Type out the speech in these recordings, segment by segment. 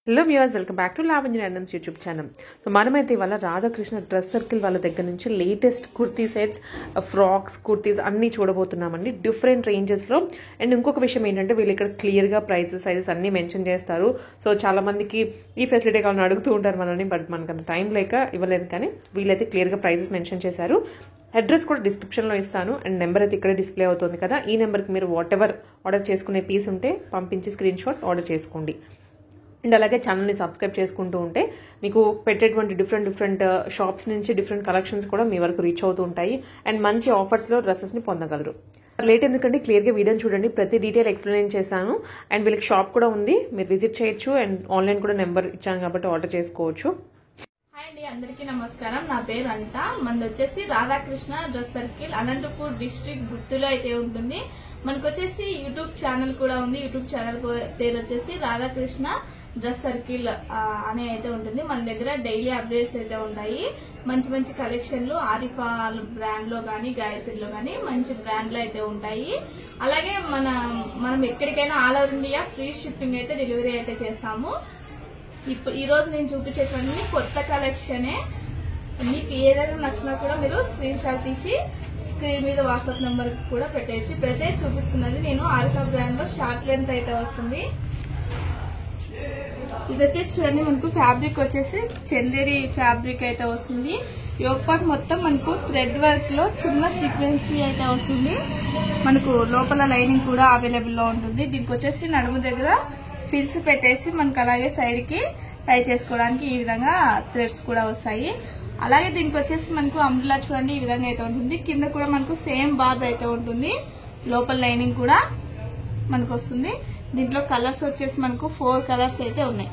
Hello viewers, welcome back to Lavanya Nandan's YouTube channel. So మనమైతే ఇవాళ Radhakrishna dress circle వాళ్ళ దగ్గర నుంచి latest kurti sets, frocks, kurtis అన్నీ చూడబోతున్నామండి డిఫరెంట్ రేంజెస్లో. అండ్ ఇంకొక విషయం ఏంటంటే వీళ్ళు ఇక్కడ క్లియర్గా ప్రైజెస్, సైజెస్ అన్నీ మెన్షన్ చేస్తారు. సో చాలా మందికి ఈ ఫెసిలిటీ కావాలని అడుగుతూ ఉంటారు మనల్ని, బట్ మనకు అంత టైం లేక ఇవ్వలేదు. కానీ వీళ్ళైతే క్లియర్గా ప్రైజెస్ మెన్షన్ చేశారు. అడ్రస్ కూడా డిస్క్రిప్షన్లో ఇస్తాను అండ్ నెంబర్ అయితే ఇక్కడే డిస్ప్లే అవుతుంది కదా. ఈ నెంబర్కి మీరు వాట్ ఎవర్ ఆర్డర్ చేసుకునే పీస్ ఉంటే పంపించి స్క్రీన్ షాట్ ఆర్డర్ చేసుకోండి. అండ్ అలాగే ఛానల్ని సబ్స్క్రైబ్ చేసుకుంటూ ఉంటే మీకు పెట్టేటువంటి డిఫరెంట్ షాప్స్ నుంచి డిఫరెంట్ కలెక్షన్స్ కూడా మీ వరకు రీచ్ అవుతూ ఉంటాయి. అండ్ మంచి ఆఫర్స్లో డ్రెస్సెస్ని పొందగలరు. లేట్ ఎందుకంటే క్లియర్గా వీడియోని చూడండి, ప్రతి డీటెయిల్ ఎక్స్ప్లెయిన్ చేశాను. అండ్ వీళ్ళకి షాప్ కూడా ఉంది, మీరు విజిట్ చేయొచ్చు. అండ్ ఆన్లైన్ కూడా నెంబర్ ఇచ్చాను కాబట్టి ఆర్డర్ చేసుకోవచ్చు. హాయ్ అండి, అందరికీ నమస్కారం. నా పేరు అనిత. మనది వచ్చేసి Radhakrishna dress circle, Anantapur district, గుర్తులో అయితే ఉంటుంది. మనకు వచ్చేసి యూట్యూబ్ ఛానల్ కూడా ఉంది. యూట్యూబ్ ఛానల్ పేరు వచ్చేసి రాధాకృష్ణ డ్రెస్ సర్కిల్ అనే అయితే ఉంటుంది. మన దగ్గర డైలీ అప్డేట్స్ అయితే ఉంటాయి. మంచి మంచి కలెక్షన్లు ఆరిఫా బ్రాండ్ లో గానీ, గాయత్రిలో గానీ మంచి బ్రాండ్లు అయితే ఉంటాయి. అలాగే మనం ఎక్కడికైనా all over India free shipping అయితే డెలివరీ అయితే చేస్తాము. ఇప్పుడు ఈ రోజు నేను చూపించేటువంటి కొత్త కలెక్షనే. మీకు ఏదైనా నచ్చినా కూడా మీరు స్క్రీన్ షాట్ తీసి స్క్రీన్ మీద వాట్సాప్ నెంబర్ కూడా పెట్టేయచ్చు. ఇప్పుడైతే చూపిస్తున్నది నేను ఆరిఫా బ్రాండ్ లో షార్ట్ లెంత్ అయితే వస్తుంది. ఇది వచ్చేసి చూడండి, మనకు ఫ్యాబ్రిక్ వచ్చేసి చందేరి ఫ్యాబ్రిక్ అయితే వస్తుంది. యోగ్ పార్ట్ మొత్తం మనకు థ్రెడ్ వర్క్ లో చిన్న సీక్వెన్సీ అయితే వస్తుంది. మనకు లోపల లైనింగ్ కూడా అవైలబుల్ లో ఉంటుంది. దీనికి వచ్చేసి నడుము దగ్గర ఫిల్స్ పెట్టేసి మనకు అలాగే సైడ్ కి టై చేసుకోవడానికి ఈ విధంగా థ్రెడ్స్ కూడా వస్తాయి. అలాగే దీనికి వచ్చేసి మనకు అంబ్రెల్లా చూడండి ఈ విధంగా అయితే ఉంటుంది. కింద కూడా మనకు సేమ్ బార్డర్ అయితే ఉంటుంది. లోపల లైనింగ్ కూడా మనకు వస్తుంది. దీంట్లో కలర్స్ వచ్చేసి మనకు 4 కలర్స్ అయితే ఉన్నాయి.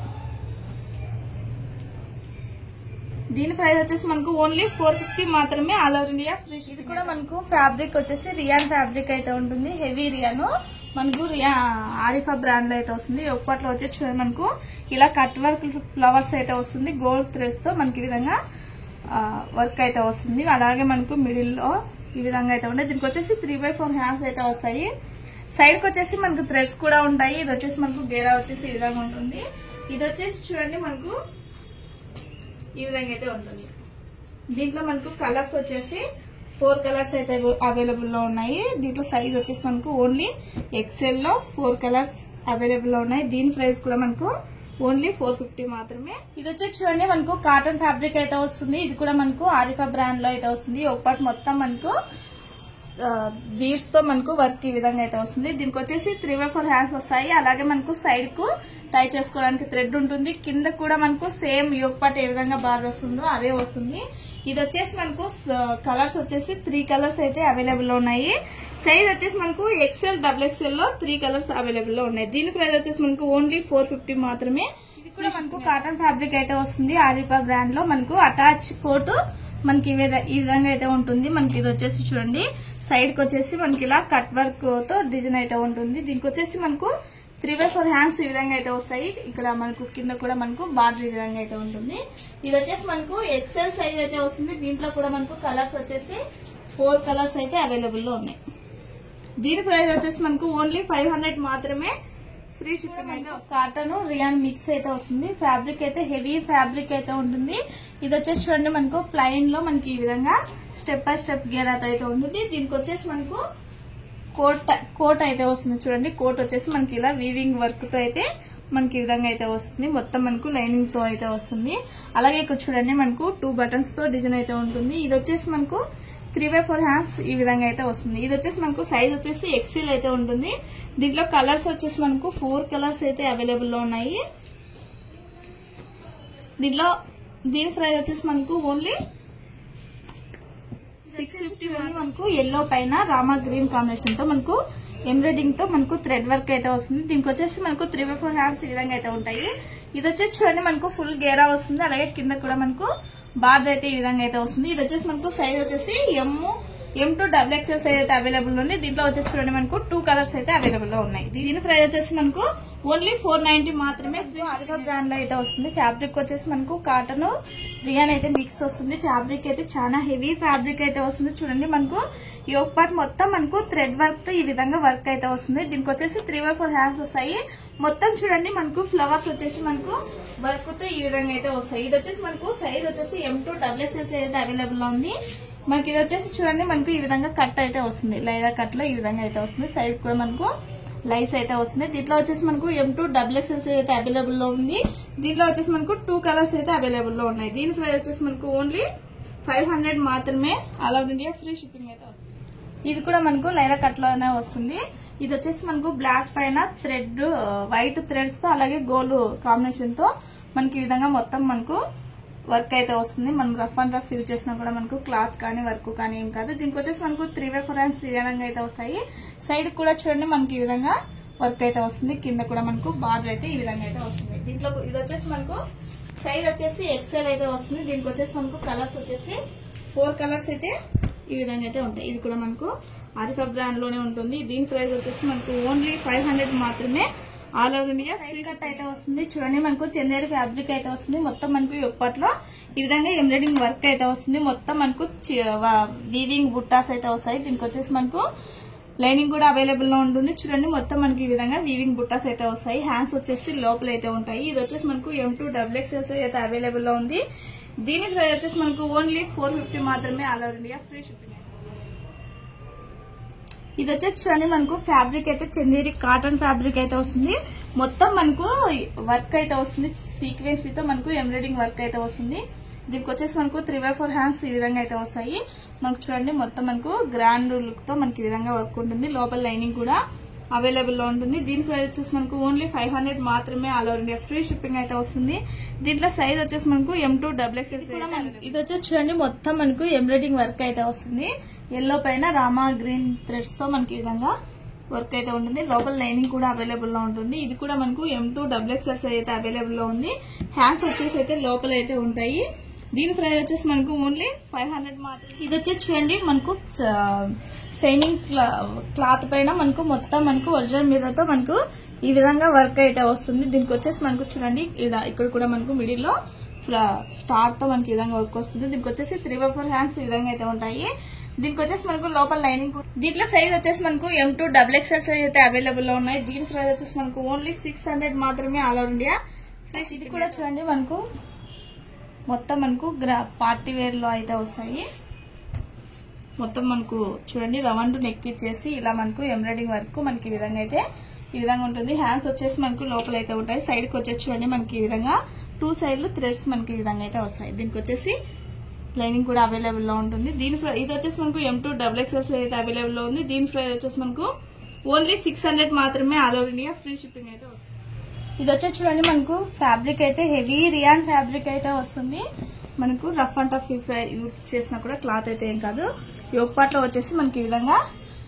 దీని ప్రైస్ వచ్చేసి మనకు ఓన్లీ 450 మాత్రమే, ఆల్ ఓవర్ ఇండియా ఫ్రీ. ఇది కూడా మనకు ఫ్యాబ్రిక్ వచ్చేసి రియాన్ ఫ్యాబ్రిక్ అయితే ఉంటుంది. హెవీ రియాన్ మనకు ఆరిఫా బ్రాండ్ లో అయితే వస్తుంది. ఒక్కట్లో వచ్చేసి చూడండి మనకు ఇలా కట్ వర్క్ ఫ్లవర్స్ అయితే వస్తుంది. గోల్డ్ థ్రెడ్స్ తో మనకి ఈ విధంగా వర్క్ అయితే వస్తుంది. అలాగే మనకు మిడిల్ లో ఈ విధంగా అయితే ఉంటాయి. దీనికి వచ్చేసి 3/4 హ్యాండ్స్ అయితే వస్తాయి. సైడ్ కి వచ్చేసి మనకు థ్రెడ్స్ కూడా ఉంటాయి. ఇది వచ్చేసి మనకు గేరా వచ్చేసి ఈ విధంగా ఉంటుంది. ఇది వచ్చేసి చూడండి మనకు ఈ విధంగా అయితే ఉంటుంది. దీంట్లో మనకు కలర్స్ వచ్చేసి 4 కలర్స్ అయితే అవైలబుల్ లో ఉన్నాయి. దీంట్లో సైజ్ వచ్చేసి మనకు ఓన్లీ ఎక్సెల్ లో 4 కలర్స్ అవైలబుల్ లో ఉన్నాయి. దీని ప్రైస్ కూడా మనకు ఓన్లీ 450 మాత్రమే. ఇది వచ్చేసి చూడండి మనకు కాటన్ ఫ్యాబ్రిక్ అయితే వస్తుంది. ఇది కూడా మనకు ఆరిఫా బ్రాండ్ లో అయితే వస్తుంది. ఒక పార్ట్ మొత్తం మనకు బీడ్స్ తో మనకు వర్క్ ఈ విధంగా అయితే వస్తుంది. దీనికి వచ్చేసి 3/4 హ్యాండ్స్ వస్తాయి. అలాగే మనకు సైడ్ కు టై చేసుకోవడానికి థ్రెడ్ ఉంటుంది. కింద కూడా మనకు సేమ్ యోగ్ పార్ట్ ఏ విధంగా బార్ వస్తుందో అదే వస్తుంది. ఇది వచ్చేసి మనకు కలర్స్ వచ్చేసి 3 కలర్స్ అయితే అవైలబుల్ లో ఉన్నాయి. సైజ్ వచ్చేసి మనకు ఎక్సెల్, XXL లో 3 కలర్స్ అవైలబుల్ లో ఉన్నాయి. దీని ప్రైస్ వచ్చేసి మనకు ఓన్లీ 450 మాత్రమే. ఇది కూడా మనకు కాటన్ ఫ్యాబ్రిక్ అయితే వస్తుంది. ఆరిఫా బ్రాండ్ లో మనకు అటాచ్ కోట్ మనకి ఈ విధంగా అయితే ఉంటుంది. మనకి ఇది వచ్చేసి చూడండి సైడ్ కి వచ్చేసి మనకి ఇలా కట్ వర్క్ తో డిజైన్ అయితే ఉంటుంది. దీనికి వచ్చేసి మనకు 3/4 హ్యాండ్స్ ఈ విధంగా అయితే వస్తాయి. ఇక్కడ మనకు కింద కూడా మనకు బార్డర్ ఈ విధంగా అయితే ఉంటుంది. ఇది వచ్చేసి మనకు ఎక్సెల్ సైజ్ అయితే వస్తుంది. దీంట్లో కూడా మనకు కలర్స్ వచ్చేసి 4 కలర్స్ అయితే అవైలబుల్ లో ఉన్నాయి. దీని ప్రైస్ వచ్చేసి మనకు ఓన్లీ 500 మాత్రమే, ఫ్రీ షిప్పింగ్ అయితే. కాటన్ రియాన్ మిక్స్ అయితే వస్తుంది. ఫ్యాబ్రిక్ అయితే హెవీ ఫ్యాబ్రిక్ అయితే ఉంటుంది. ఇది వచ్చేసి చూడండి మనకు ప్లైన్ లో మనకి ఈ విధంగా స్టెప్ బై స్టెప్ గేరాతో అయితే ఉంటుంది. దీనికి వచ్చేసి మనకు కోట్ అయితే వస్తుంది. చూడండి కోట్ వచ్చేసి మనకి ఇలా వీవింగ్ వర్క్ తో అయితే మనకి ఈ విధంగా అయితే వస్తుంది. మొత్తం మనకు లైనింగ్ తో అయితే వస్తుంది. అలాగే ఇక్కడ చూడండి మనకు 2 బటన్స్ తో డిజైన్ అయితే ఉంటుంది. ఇది వచ్చేసి మనకు 3/4 హ్యాండ్స్ ఈ విధంగా అయితే వస్తుంది. ఇది వచ్చేసి మనకు సైజ్ వచ్చేసి ఎక్సెల్ అయితే ఉంటుంది. దీంట్లో కలర్స్ వచ్చేసి మనకు 4 కలర్స్ అయితే అవైలబుల్ లో ఉన్నాయి. దీని ప్రైస్ వచ్చేసి మనకు ఓన్లీ 650. మనకు ఎల్లో పైన రామా గ్రీన్ కాంబినేషన్ తో మనకు ఎంబ్రాయిడింగ్ తో మనకు థ్రెడ్ వర్క్ అయితే వస్తుంది. దీనికి వచ్చేసి మనకు 3/4 హ్యాండ్స్ ఈ విధంగా అయితే ఉంటాయి. ఇది వచ్చేసి చూడండి మనకు ఫుల్ గేరా వస్తుంది. అలాగే కింద కూడా మనకు బార్డర్ అయితే ఈ విధంగా అయితే వస్తుంది. ఇది వచ్చేసి మనకు సైజ్ వచ్చేసి M to XXL సైజ్ అయితే అవైలబుల్ ఉంది. దీంట్లో వచ్చేసి చూడండి మనకు 2 కలర్స్ అయితే అవైలబుల్ లో ఉన్నాయి. దీని ప్రైస్ వచ్చేసి మనకు ఓన్లీ 490 మాత్రమే. ఆరిఫా బ్రాండ్ లో అయితే వస్తుంది. ఫ్యాబ్రిక్ వచ్చేసి మనకు కాటన్ రియాన్ అయితే మిక్స్ వస్తుంది. ఫ్యాబ్రిక్ అయితే చాలా హెవీ ఫ్యాబ్రిక్ అయితే వస్తుంది. చూడండి మనకు యోక్ పార్ట్ మొత్తం మనకు థ్రెడ్ వర్క్ తో ఈ విధంగా వర్క్ అయితే వస్తుంది. దీనికి వచ్చేసి 3/4 హ్యాండ్స్ వస్తాయి. మొత్తం చూడండి మనకు ఫ్లవర్స్ వచ్చేసి మనకు వర్క్ తో ఈ విధంగా అయితే వస్తాయి. ఇది వచ్చేసి మనకు సైజ్ వచ్చేసి M2 XXL అయితే అవైలబుల్ లో ఉంది. మనకి ఇది వచ్చేసి చూడండి మనకు ఈ విధంగా కట్ అయితే వస్తుంది. లైరా కట్ లో ఈ విధంగా అయితే వస్తుంది. సైడ్ కూడా మనకు లైస్ అయితే వస్తుంది. దీంట్లో వచ్చేసి మనకు M2 XXL అయితే అవైలబుల్ లో ఉంది. దీంట్లో వచ్చేసి మనకు 2 కలర్స్ అయితే అవైలబుల్ లో ఉన్నాయి. దీని ప్రైస్ వచ్చేసి మనకు ఓన్లీ 500 మాత్రమే. All over India free shipping అయితే వస్తుంది. ఇది కూడా మనకు లైరా కట్ లోనే వస్తుంది. ఇది వచ్చేసి మనకు బ్లాక్ పైన థ్రెడ్ వైట్ థ్రెడ్స్ తో అలాగే గోల్డ్ కాంబినేషన్ తో మనకి ఈ విధంగా మొత్తం మనకు వర్క్ అయితే వస్తుంది. మనం రఫ్ అండ్ రఫ్ యూజ్ చేసినా కూడా మనకు క్లాత్ కానీ వర్క్ కానీ ఏం కాదు. దీనికి వచ్చేసి మనకు 3/4 హ్యాండ్స్ ఈ విధంగా అయితే వస్తాయి. సైడ్ కూడా చూడండి మనకి ఈ విధంగా వర్క్ అయితే వస్తుంది. కింద కూడా మనకు బార్డర్ అయితే ఈ విధంగా అయితే వస్తుంది. దీంట్లో ఇది వచ్చేసి మనకు సైజ్ వచ్చేసి XL అయితే వస్తుంది. దీనికి వచ్చేసి మనకు కలర్స్ వచ్చేసి 4 కలర్స్ అయితే ఈ విధంగా అయితే ఉంటాయి. ఇది కూడా మనకు ఆరిఫా బ్రాండ్ లోనే ఉంటుంది. దీని ప్రైస్ వచ్చేసి మనకు ఓన్లీ 500 మాత్రమే. All over India free cut అయితే వస్తుంది. చూడండి మనకు చందేరి ఫ్యాబ్రిక్ అయితే వస్తుంది. మొత్తం మనకు యొప్పట్లో ఈ విధంగా ఎంబ్రాయిడింగ్ వర్క్ అయితే వస్తుంది. మొత్తం మనకు వీవింగ్ బుట్టాస్ అయితే వస్తాయి. దీనికి వచ్చేసి మనకు లైనింగ్ కూడా అవైలబుల్ లో ఉంటుంది. చూడండి మొత్తం మనకి ఈ విధంగా వీవింగ్ బుట్టాస్ అయితే వస్తాయి. హ్యాండ్స్ వచ్చేసి లోపల అయితే ఉంటాయి. ఇది వచ్చేసి మనకు M2 XXL అయితే అవైలబుల్ లో ఉంది. దీని ప్రైస్ వచ్చేసి మనకు ఓన్లీ 450 మాత్రమే. All over India free shipping. ఇది వచ్చేసి చూడండి మనకు ఫ్యాబ్రిక్ అయితే చందేరి కాటన్ ఫ్యాబ్రిక్ అయితే వస్తుంది. మొత్తం మనకు వర్క్ అయితే వస్తుంది. సీక్వెన్స్ తో మనకు ఎంబ్రాయిడింగ్ వర్క్ అయితే వస్తుంది. దీనికి వచ్చేసి మనకు 3/4 హ్యాండ్స్ ఈ విధంగా అయితే వస్తాయి. మనకు చూడండి మొత్తం మనకు గ్రాండ్ లుక్ తో మనకి ఈ విధంగా వర్క్ ఉంటుంది. లోపల లైనింగ్ కూడా అవైలబుల్ లో ఉంటుంది. దీని ప్రైస్ వచ్చేసి మనకు ఓన్లీ 500 మాత్రమే. All over India free shipping అయితే వస్తుంది. దీంట్లో సైజ్ వచ్చేసి మనకు M2 XXL. ఇది వచ్చేసి చూడండి మొత్తం మనకు ఎంబ్రాయిడింగ్ వర్క్ అయితే వస్తుంది. ఎల్లో పైన రామా గ్రీన్ థ్రెడ్స్ తో మనకి ఈ విధంగా వర్క్ అయితే ఉంటుంది. లోపల లైనింగ్ కూడా అవైలబుల్ లో ఉంటుంది. ఇది కూడా మనకు M2 XXL అయితే అవైలబుల్ లో ఉంది. హ్యాండ్స్ వచ్చేసి అయితే లోపల అయితే ఉంటాయి. దీని ప్రైస్ వచ్చేసి మనకు ఓన్లీ 500 మాత్రమే. ఇది వచ్చేసి చూడండి మనకు షైనింగ్ క్లాత్ పైన మనకు మొత్తం మనకు ఒరిజినల్ మిర్రర్ తో మనకు ఈ విధంగా వర్క్ అయితే వస్తుంది. దీనికి వచ్చేసి మనకు చూడండి ఇక్కడ కూడా మనకు మిడిల్ లో స్టార్ తో మనకి ఈ విధంగా వర్క్ వస్తుంది. దీనికి వచ్చేసి 3/4 హ్యాండ్స్ ఈ విధంగా అయితే ఉంటాయి. దీనికి వచ్చేసి మనకు లోపల లైనింగ్. దీంట్లో సైజ్ వచ్చేసి మనకు M2 XXL అయితే అవైలబుల్ లో ఉన్నాయి. దీని ప్రైస్ వచ్చేసి మనకు ఓన్లీ 600 మాత్రమే. All over India. ఇది కూడా చూడండి మనకు మొత్తం మనకు పార్టీ వేర్ లో అయితే వస్తాయి. మొత్తం మనకు చూడండి రౌండ్ నెక్ ఇచ్చేసి ఇలా మనకు ఎంబ్రాయిడింగ్ వర్క్ మనకి ఈ విధంగా అయితే ఈ విధంగా ఉంటుంది. హ్యాండ్స్ వచ్చేసి మనకు లోపల అయితే ఉంటాయి. సైడ్ కి వచ్చేసి చూడండి మనకి ఈ విధంగా 2 సైడ్లు థ్రెడ్స్ మనకి ఈ విధంగా అయితే వస్తాయి. దీనికి వచ్చేసి లైనింగ్ కూడా అవైలబుల్ లో ఉంటుంది. ఇది వచ్చేసి మనకు M2 XXL అయితే అవైలబుల్ లో ఉంది. దీని ప్రైస్ వచ్చేసి మనకు ఓన్లీ 600 మాత్రమే. All over India free shipping అయితే వస్తుంది. ఇది వచ్చేసి చూడండి మనకు ఫ్యాబ్రిక్ అయితే హెవీ రియాన్ ఫ్యాబ్రిక్ అయితే వస్తుంది. మనకు రఫ్ అండ్ టఫ్ యూజ్ చేసినా కూడా క్లాత్ అయితే ఏం కాదు. యోక్ పార్ట్ లో వచ్చేసి మనకి ఈ విధంగా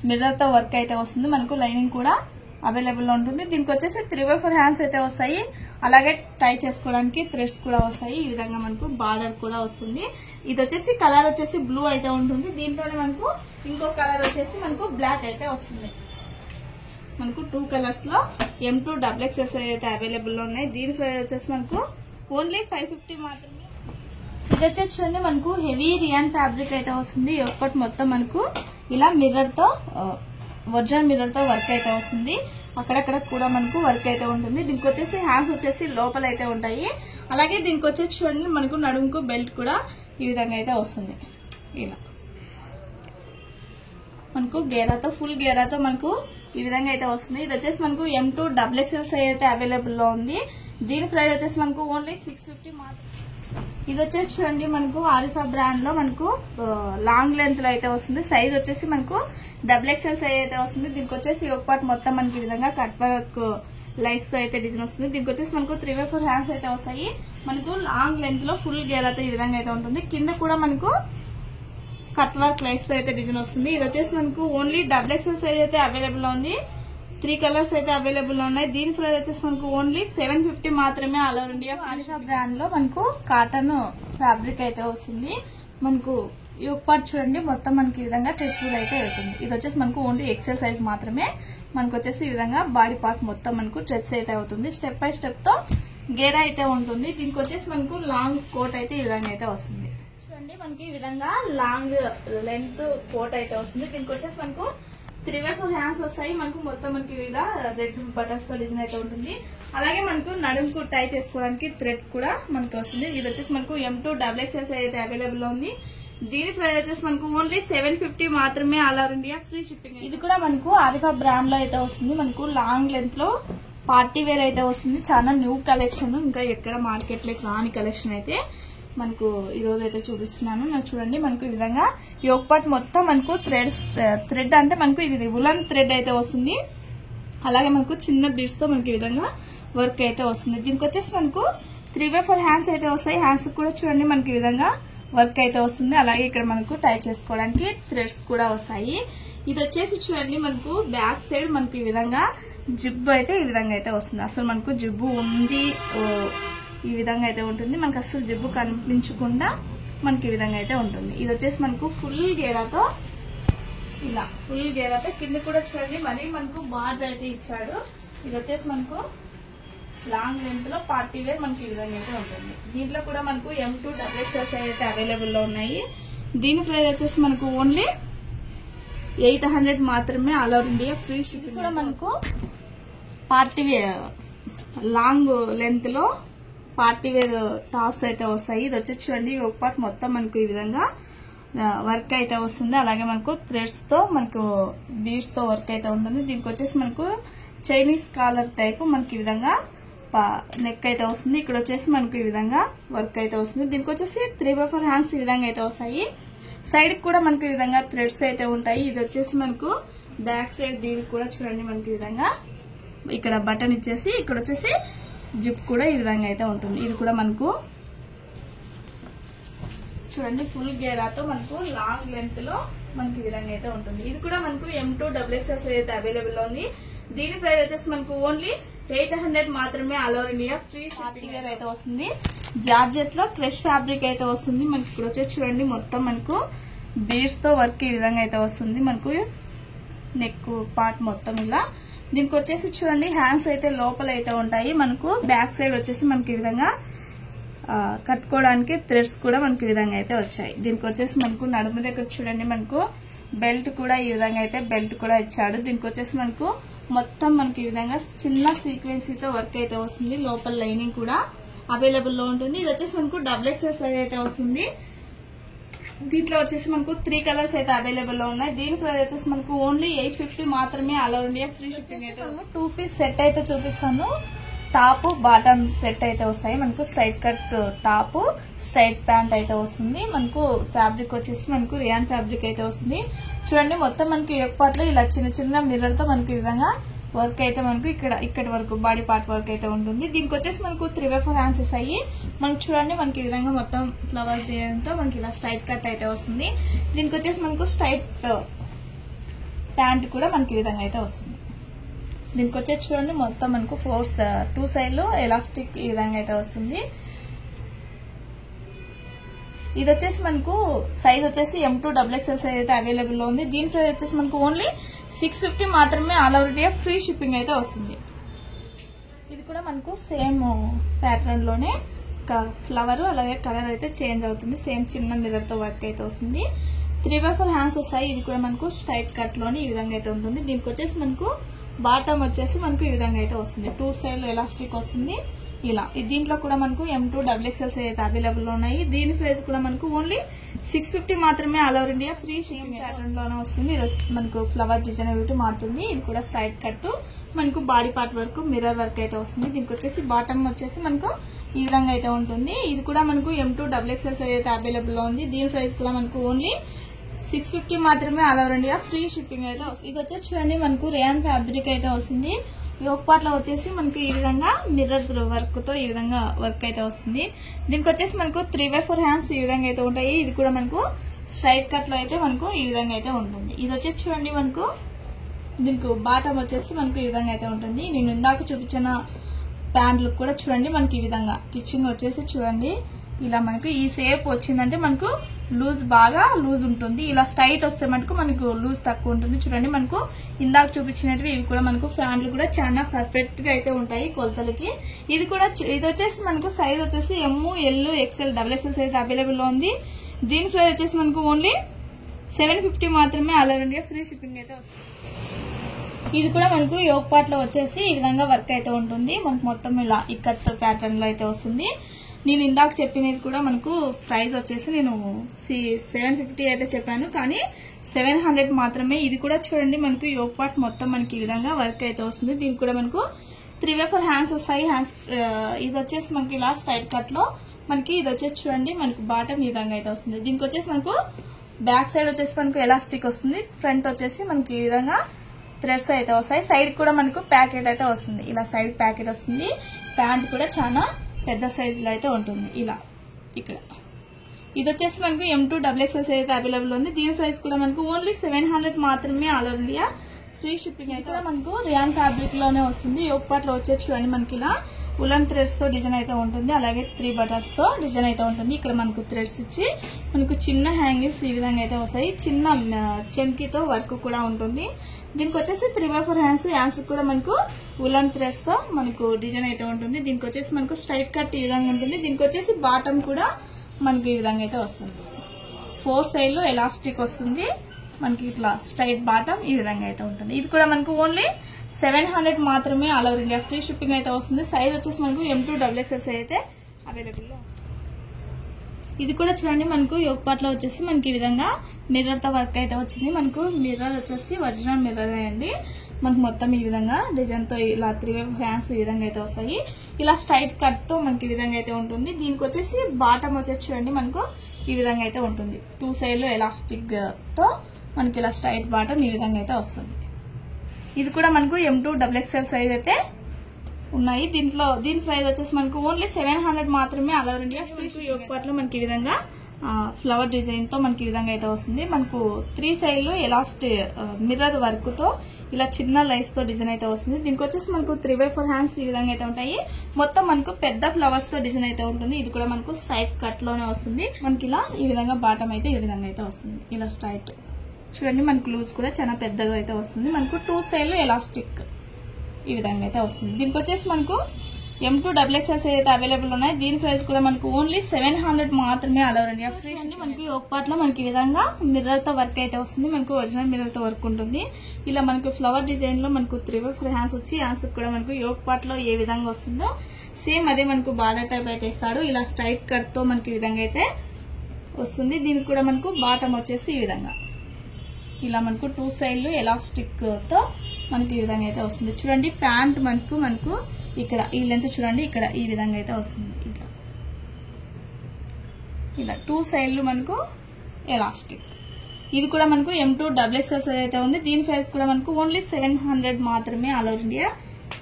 మిర్రర్ తో వర్క్ అయితే వస్తుంది. మనకు లైనింగ్ కూడా అవైలబుల్ లో ఉంటుంది. దీనికి వచ్చేసి 3/4 హ్యాండ్స్ అయితే వస్తాయి. అలాగే టై చేసుకోవడానికి థ్రెడ్స్ కూడా వస్తాయి. ఈ విధంగా మనకు బార్డర్ కూడా వస్తుంది. ఇది వచ్చేసి కలర్ వచ్చేసి బ్లూ అయితే ఉంటుంది. దీంట్లోనే మనకు ఇంకో కలర్ వచ్చేసి మనకు బ్లాక్ అయితే వస్తుంది. మనకు 2 కలర్స్ లో M2 XXL అయితే అవైలబుల్ లో ఉన్నాయి. దీని ప్రైస్ వచ్చేసి మనకు ఓన్లీ 550 మాత్రమే. ఇది వచ్చేసి చూడండి మనకు హెవీ రియాన్ ఫ్యాబ్రిక్ అయితే వస్తుంది. ఒక్కటి మొత్తం మనకు ఇలా మిర్రర్ తో ఒరిజినల్ మిర్రర్ తో వర్క్ అయితే వస్తుంది. అక్కడక్కడ కూడా మనకు వర్క్ అయితే ఉంటుంది. దీనికి వచ్చేసి హ్యాండ్స్ వచ్చేసి లోపల అయితే ఉంటాయి. అలాగే దీనికి వచ్చేసి చూడండి మనకు నడుముకు బెల్ట్ కూడా ఈ విధంగా అయితే వస్తుంది. ఇలా మనకు గేరాతో ఫుల్ గేరాతో మనకు ఈ విధంగా అయితే వస్తుంది. ఇది వచ్చేసి మనకు M2 XXL అయితే అవైలబుల్ లో ఉంది. దీని ప్రైస్ వచ్చేసి మనకు ఓన్లీ 650 మాత్రమే. ఇది వచ్చేసి చూడండి మనకు ఆరిఫా బ్రాండ్ లో మనకు లాంగ్ లెంత్ లో అయితే వస్తుంది. సైజ్ వచ్చేసి మనకు XXL సైజ్ అయితే వస్తుంది. దీనికి వచ్చేసి యోక్ పార్ట్ మొత్తం మనకి ఈ విధంగా కట్ వర్క్ లైన్స్ తో అయితే డిజైన్ వస్తుంది. దీనికి వచ్చేసి మనకు 3/4 హ్యాండ్స్ అయితే వస్తాయి. మనకు లాంగ్ లెంత్ లో ఫుల్ గేరాతో ఈ విధంగా అయితే ఉంటుంది. కింద కూడా మనకు కట్ వర్క్ లైన్స్ తో అయితే డిజైన్ వస్తుంది. ఇది వచ్చేసి మనకు ఓన్లీ XXL సైజ్ అయితే అవైలబుల్ లో ఉంది. 3 కలర్స్ అయితే అవైలబుల్ లో ఉన్నాయి. దీని ప్రైస్ వచ్చేసి మనకు ఓన్లీ 750 మాత్రమే. All over India. Arifa brand లో మనకు కాటన్ ఫ్యాబ్రిక్ అయితే వస్తుంది. మనకు యోక్ పార్ట్ చూడండి మొత్తం మనకి ఈ విధంగా స్ట్రెచబుల్ అయితే అవుతుంది. ఇది వచ్చేసి మనకు ఓన్లీ XL సైజ్ మాత్రమే. మనకు వచ్చేసి ఈ విధంగా బాడీ పార్ట్ మొత్తం మనకు స్ట్రెచ్ అయితే అవుతుంది. స్టెప్ బై స్టెప్ తో గేరా అయితే ఉంటుంది. దీనికి వచ్చేసి మనకు లాంగ్ కోట్ అయితే ఈ విధంగా అయితే వస్తుంది. చూడండి మనకి ఈ విధంగా లాంగ్ లెంత్ కోట్ అయితే వస్తుంది. దీనికి వచ్చేసి మనకు 3/4 హ్యాండ్స్ వస్తాయి. మనకు మొత్తం మనకి ఇలా రెడ్ బటన్స్ తో డిజైన్ అయితే ఉంటుంది. అలాగే మనకు నడుముకు టై చేసుకోవడానికి థ్రెడ్ కూడా మనకి వస్తుంది. ఇది వచ్చేసి మనకు M2 XXL అయితే అవైలబుల్ లో ఉంది. దీని ప్రైస్ వచ్చేసి మనకు ఓన్లీ 750 మాత్రమే, all over India free shipping. ఇది కూడా మనకు ఆరిఫా బ్రాండ్ లో అయితే వస్తుంది. మనకు లాంగ్ లెంత్ లో పార్టీ వేర్ అయితే వస్తుంది. చాలా న్యూ కలెక్షన్, ఇంకా ఎక్కడ మార్కెట్ లో రాని కలెక్షన్ అయితే మనకు ఈ రోజు అయితే చూపిస్తున్నాను. నాకు చూడండి, మనకు ఈ విధంగా యోక్ పార్ట్ మొత్తం మనకు థ్రెడ్ అంటే మనకు ఇది వులన్ థ్రెడ్ అయితే వస్తుంది. అలాగే మనకు చిన్న బీడ్స్ తో మనకి ఈ విధంగా వర్క్ అయితే వస్తుంది. దీనికి వచ్చేసి మనకు 3/4 హ్యాండ్స్ అయితే వస్తాయి. హ్యాండ్స్ కూడా చూడండి మనకి ఈ విధంగా వర్క్ అయితే వస్తుంది. అలాగే ఇక్కడ మనకు టై చేసుకోవడానికి థ్రెడ్స్ కూడా వస్తాయి. ఇది వచ్చేసి చూడండి మనకు బ్యాక్ సైడ్ మనకి ఈ విధంగా జిబ్బు అయితే ఈ విధంగా అయితే వస్తుంది. అసలు మనకు జిబ్బు ఉంది ఈ విధంగా అయితే ఉంటుంది. మనకు అసలు జిబ్బు కనిపించకుండా మనకి ఈ విధంగా అయితే ఉంటుంది. ఇది వచ్చేసి మనకు ఫుల్ గేరాతో ఇలా ఫుల్ గేరాతో కింద కూడా చూడండి మరి మనకు బార్డర్ అయితే ఇచ్చాడు. ఇది వచ్చేసి మనకు లాంగ్ లెంత్ లో పార్టీ వేర్ మనకి ఈ విధంగా అయితే ఉంటుంది. దీంట్లో కూడా మనకు M2 XXL అయితే అవైలబుల్ లో ఉన్నాయి. దీని ప్రైస్ వచ్చేసి మనకు ఓన్లీ 800 మాత్రమే, all over India free shipping. కూడా మనకు పార్టీ వేర్ లాంగ్ లెంత్ లో పార్టీ వేర్ టాప్స్ అయితే వస్తాయి. ఇది వచ్చేసి చూడండి ఒక పార్ట్ మొత్తం మనకు ఈ విధంగా వర్క్ అయితే వస్తుంది. అలాగే మనకు థ్రెడ్స్ తో మనకు బీడ్స్ తో వర్క్ అయితే ఉంటుంది. దీనికి వచ్చేసి మనకు చైనీస్ కాలర్ టైప్ మనకి ఈ విధంగా నెక్ అయితే వస్తుంది. ఇక్కడ వచ్చేసి మనకు ఈ విధంగా వర్క్ అయితే వస్తుంది. దీనికి వచ్చేసి 3/4 హ్యాండ్స్ ఈ విధంగా అయితే వస్తాయి. సైడ్ కూడా మనకు ఈ విధంగా థ్రెడ్స్ అయితే ఉంటాయి. ఇది వచ్చేసి మనకు బ్యాక్ సైడ్ దీనికి కూడా చూడండి మనకి ఈ విధంగా ఇక్కడ బటన్ ఇచ్చేసి ఇక్కడ వచ్చేసి జిప్ కూడా ఈ విధంగా అయితే ఉంటుంది. ఇది కూడా మనకు చూడండి ఫుల్ గేరాతో మనకు లాంగ్ లెంత్ లో మనకి ఈ విధంగా అయితే ఉంటుంది. ఇది కూడా మనకు M2 XXL అయితే అవైలబుల్ లో ఉంది. దీని ప్రైస్ వచ్చేసి మనకు ఓన్లీ 800 మాత్రమే, all over India free shipping అయితే వస్తుంది. జార్జెట్ లో క్రష్ ఫ్యాబ్రిక్ అయితే వస్తుంది. మనకి ఇక్కడ వచ్చేసి చూడండి మొత్తం మనకు బీడ్స్ తో వర్క్ ఈ విధంగా అయితే వస్తుంది. మనకు నెక్ పార్ట్ మొత్తం ఇలా. దీనికి వచ్చేసి చూడండి హ్యాండ్స్ అయితే లోపల అయితే ఉంటాయి. మనకు బ్యాక్ సైడ్ వచ్చేసి మనకి ఈ విధంగా కట్టుకోవడానికి థ్రెడ్స్ కూడా మనకి ఈ విధంగా అయితే వచ్చాయి. దీనికి వచ్చేసి మనకు నడుము దగ్గర చూడండి మనకు బెల్ట్ కూడా ఈ విధంగా అయితే బెల్ట్ కూడా ఇచ్చాడు. దీనికి వచ్చేసి మనకు మొత్తం మనకి ఈ విధంగా చిన్న సీక్వెన్సీతో వర్క్ అయితే వస్తుంది. లోపల లైనింగ్ కూడా అవైలబుల్ లో ఉంటుంది. ఇది వచ్చేసి మనకు XXL అయితే వస్తుంది. దీంట్లో వచ్చేసి మనకు 3 కలర్స్ అయితే అవైలబుల్ లో ఉన్నాయి. దీని ప్రైస్ వచ్చేసి మనకు ఓన్లీ 850 మాత్రమే, all over India free shipping అయితే. 2 పీస్ సెట్ అయితే చూపిస్తాను. టాప్ బాటమ్ సెట్ అయితే వస్తాయి. మనకు straight cut top straight pant అయితే వస్తుంది. మనకు ఫ్యాబ్రిక్ వచ్చేసి మనకు రియాన్ ఫ్యాబ్రిక్ అయితే వస్తుంది. చూడండి మొత్తం మనకి ఎప్పట్లో ఇలా చిన్న చిన్న మిర్రర్ తో మనకి ఈ విధంగా వర్క్ అయితే మనకు ఇక్కడ వరకు బాడీ పార్ట్ వర్క్ అయితే ఉంటుంది. దీనికి వచ్చేసి మనకు 3/4 హ్యాండ్స్ వస్తాయి. మనకు చూడండి మనకి ఈ విధంగా మొత్తం ఫ్లవర్ డిజైన్ తో మనకి ఇలా స్ట్రైట్ కట్ అయితే వస్తుంది. దీనికి వచ్చేసి మనకు స్ట్రైట్ ప్యాంట్ కూడా మనకి ఈ విధంగా అయితే వస్తుంది. దీనికి వచ్చేసి చూడండి మొత్తం మనకు 2 సైడ్ లో ఎలాస్టిక్ ఈ విధంగా అయితే వస్తుంది. ఇది వచ్చేసి మనకు సైజ్ వచ్చేసి M2 XXL సైజ్ అయితే అవైలబుల్ లో ఉంది. దీని ప్రైస్ వచ్చేసి మనకు ఓన్లీ 650 మాత్రమే, all over India free shipping అయితే వస్తుంది. ఇది కూడా మనకు సేమ్ ప్యాటర్న్ లోనే ఫ్లవర్ అలాగే కలర్ అయితే చేంజ్ అవుతుంది. సేమ్ చిన్న మిర్రర్ తో వర్క్ అయితే వస్తుంది. 3/4 హ్యాండ్స్ వస్తాయి. ఇది కూడా మనకు స్ట్రైట్ కట్ లోని ఈ విధంగా అయితే ఉంటుంది. దీనికి వచ్చేసి మనకు బాటమ్ వచ్చేసి మనకు ఈ విధంగా అయితే వస్తుంది. 2 సైడ్ లో ఎలాస్టిక్ వస్తుంది ఇలా. దీంట్లో కూడా మనకు M2 XXL అయితే అవైలబుల్ లో ఉన్నాయి. దీని ప్రైస్ కూడా మనకు ఓన్లీ 650 మాత్రమే, all over India free shipping pattern లోనే వస్తుంది. మనకు ఫ్లవర్ డిజైన్ ఒకటి మారుతుంది. ఇది కూడా స్ట్రైట్ కట్ మనకు బాడీ పార్ట్ వరకు మిర్రర్ వర్క్ అయితే వస్తుంది. దీనికి వచ్చేసి బాటమ్ వచ్చేసి మనకు ఈ విధంగా అయితే ఉంటుంది. ఇది కూడా మనకు M2 XXL అయితే అవైలబుల్ లో ఉంది. దీని ప్రైస్ కూడా మనకు ఓన్లీ 650 మాత్రమే, all over India free shipping అయితే వస్తుంది. ఇది వచ్చేసి చూడండి మనకు రియాన్ ఫ్యాబ్రిక్ అయితే వస్తుంది. యోక్ పార్ట్ లో వచ్చేసి మనకి ఈ విధంగా మిర్రర్ వర్క్ తో ఈ విధంగా వర్క్ అయితే వస్తుంది. దీనికి వచ్చేసి మనకు 3/4 హ్యాండ్స్ ఈ విధంగా అయితే ఉంటాయి. ఇది కూడా మనకు స్ట్రైట్ కట్ లో అయితే మనకు ఈ విధంగా అయితే ఉంటుంది. ఇది వచ్చేసి చూడండి మనకు దీనికి బాటమ్ వచ్చేసి మనకు ఈ విధంగా అయితే ఉంటుంది. నేను ఇందాక చూపించిన ప్యాంట్లు కూడా చూడండి మనకి ఈ విధంగా స్టిచ్చింగ్ వచ్చేసి చూడండి ఇలా మనకు ఈ షేప్ వచ్చిందంటే మనకు లూజ్ బాగా లూజ్ ఉంటుంది. ఇలా స్ట్రైట్ వస్తే మనకు లూజ్ తక్కువ ఉంటుంది. చూడండి మనకు ఇందాక చూపించినట్టు ఇవి కూడా మనకు ఫ్యాంట్లు కూడా చాలా పర్ఫెక్ట్ గా అయితే ఉంటాయి కొలతలకి. ఇది వచ్చేసి మనకు సైజ్ వచ్చేసి M, L, XL, XXL size available లో ఉంది. దీని ప్రైస్ వచ్చేసి మనకు ఓన్లీ 750 మాత్రమే, all over India free shipping అయితే వస్తుంది. ఇది కూడా మనకు యోగ్ పార్ట్ లో వచ్చేసి ఈ విధంగా వర్క్ అయితే ఉంటుంది. మనకు మొత్తం ఇలా ఇక్కత్ ప్యాటర్న్ లో అయితే వస్తుంది. నేను ఇందాక చెప్పినది కూడా మనకు ప్రైస్ వచ్చేసి నేను 750 అయితే చెప్పాను, కానీ 700 మాత్రమే. ఇది కూడా చూడండి మనకు యోగ్ పార్ట్ మొత్తం మనకి ఈ విధంగా వర్క్ అయితే వస్తుంది. దీనికి కూడా మనకు 3/4 హ్యాండ్స్ వస్తాయి. హ్యాండ్స్ ఇది వచ్చేసి మనకి ఇలా స్ట్రైట్ కట్ లో మనకి ఇది వచ్చేసి చూడండి మనకు బాటమ్ ఈ విధంగా అయితే వస్తుంది. దీనికి వచ్చేసి మనకు బ్యాక్ సైడ్ వచ్చేసి మనకు ఎలాస్టిక్ వస్తుంది. ఫ్రంట్ వచ్చేసి మనకి ఈ విధంగా థ్రెడ్స్ అయితే వస్తాయి. సైడ్ కూడా మనకు ప్యాకెట్ అయితే వస్తుంది. ఇలా సైడ్ ప్యాకెట్ వస్తుంది. ప్యాంట్ కూడా చాలా పెద్ద సైజ్ లో అయితే ఉంటుంది. ఇలా ఇక్కడ ఇది వచ్చేసి మనకు M2 XXL అయితే అవైలబుల్ ఉంది. దీని ప్రైస్ కూడా మనకు ఓన్లీ 700 మాత్రమే, all over India free shipping అయితే మనకు రియాన్ ఫ్యాబ్రిక్ లోనే వస్తుంది. యోగ్ పార్ట్ లో వచ్చేసి చూడండి మనకి ఇలా ఉలన్ థ్రెడ్స్ తో డిజైన్ అయితే ఉంటుంది. అలాగే 3 బటన్స్ తో డిజైన్ అయితే ఉంటుంది. ఇక్కడ మనకు థ్రెడ్స్ ఇచ్చి మనకు చిన్న హ్యాంగిల్స్ ఈ విధంగా అయితే వస్తాయి. చిన్న చెంకీతో వర్క్ కూడా ఉంటుంది. దీనికి వచ్చేసి 3/4 హ్యాండ్స్ కూడా మనకు ఉలన్ థ్రెడ్స్ తో మనకు డిజైన్ అయితే ఉంటుంది. దీనికి వచ్చేసి మనకు స్ట్రైట్ కట్ ఈ విధంగా ఉంటుంది. దీనికి వచ్చేసి బాటమ్ కూడా మనకి ఈ విధంగా అయితే వస్తుంది. 4 సైడ్ లో ఎలాస్టిక్ వస్తుంది. మనకి ఇట్లా స్ట్రైట్ బాటమ్ ఈ విధంగా అయితే ఉంటుంది. ఇది కూడా మనకు ఓన్లీ 700 మాత్రమే, all over India free shipping అయితే వస్తుంది. సైజ్ వచ్చేసి మనకు M2 XXL అయితే అవైలబుల్ లో. ఇది కూడా చూడండి మనకు యోగ్ పార్ట్ లో వచ్చేసి మనకి ఈ విధంగా మిర్రర్ తో వర్క్ అయితే వచ్చింది. మనకు మిర్రర్ వచ్చేసి ఒరిజినల్ మిర్రర్ అండి. మనకు మొత్తం ఈ విధంగా డిజైన్ తో ఇలా 3/4 హ్యాండ్స్ ఈ విధంగా అయితే వస్తాయి. ఇలా స్ట్రైట్ కట్ తో మనకి ఈ విధంగా అయితే ఉంటుంది. దీనికి వచ్చేసి బాటమ్ వచ్చేసి చూడండి మనకు ఈ విధంగా అయితే ఉంటుంది. 2 సైడ్ లో ఎలాస్టిక్ తో మనకి ఇలా స్ట్రైట్ బాటమ్ ఈ విధంగా అయితే వస్తుంది. ఇది కూడా మనకు M2 XXL సైజ్ అయితే ఉన్నాయి. దీని ప్రైస్ వచ్చేసి మనకు ఓన్లీ 700 మాత్రమే, all over India free. Yoke part లో మనకి ఈ విధంగా ఫ్లవర్ డిజైన్ తో మనకి ఈ విధంగా అయితే వస్తుంది. మనకు 3 సైడ్ లో ఎలాస్టిక్ మిర్రర్ వర్క్ తో ఇలా చిన్న లైన్స్ తో డిజైన్ అయితే వస్తుంది. దీనికి వచ్చేసి మనకు 3/4 హ్యాండ్స్ ఈ విధంగా అయితే ఉంటాయి. మొత్తం మనకు పెద్ద ఫ్లవర్స్ తో డిజైన్ అయితే ఉంటుంది. ఇది కూడా మనకు స్ట్రైట్ కట్ లోనే వస్తుంది. మనకి ఇలా ఈ విధంగా బాటమ్ అయితే ఈ విధంగా అయితే వస్తుంది. ఇలా స్ట్రైట్ చూడండి మనకు లూజ్ కూడా చాలా పెద్దగా అయితే వస్తుంది. మనకు 2 సైడ్ లో ఎలాస్టిక్ ఈ విధంగా అయితే వస్తుంది. దీనికి వచ్చేసి మనకు M2 XXL అయితే అవైలబుల్ ఉన్నాయి. దీని ప్రైస్ కూడా మనకు ఓన్లీ 700 మాత్రమే, ఆల్ ఓవర్ ఇండియా ఫ్రీ. మనకి యోగ్ పార్ట్ లో మనకి ఈ విధంగా మిర్రర్ తో వర్క్ అయితే వస్తుంది. మనకు ఒరిజినల్ మిర్రర్ తో వర్క్ ఉంటుంది. ఇలా మనకు ఫ్లవర్ డిజైన్ లో మనకు 3/4 హ్యాండ్స్ వచ్చి హ్యాండ్స్ కూడా మనకు యోగ్ పార్ట్ లో ఏ విధంగా వస్తుందో సేమ్ అదే మనకు బార్డర్ టైప్ అయితే ఇస్తాడు. ఇలా స్ట్రైట్ కట్ తో మనకి ఈ విధంగా అయితే వస్తుంది. దీనికి కూడా మనకు బాటమ్ వచ్చేసి ఈ విధంగా ఇలా మనకు 2 సైడ్లు ఎలాస్టిక్ తో మనకి ఈ విధంగా అయితే వస్తుంది. చూడండి ప్యాంట్ మనకు ఇక్కడ ఈ లెంత్ చూడండి ఇక్కడ ఈ విధంగా అయితే వస్తుంది. ఇలా 2 సైడ్లు మనకు ఎలాస్టిక్. ఇది కూడా మనకు M2 XXL అయితే ఉంది. దీని ప్రైస్ కూడా మనకు ఓన్లీ 700 మాత్రమే, all over India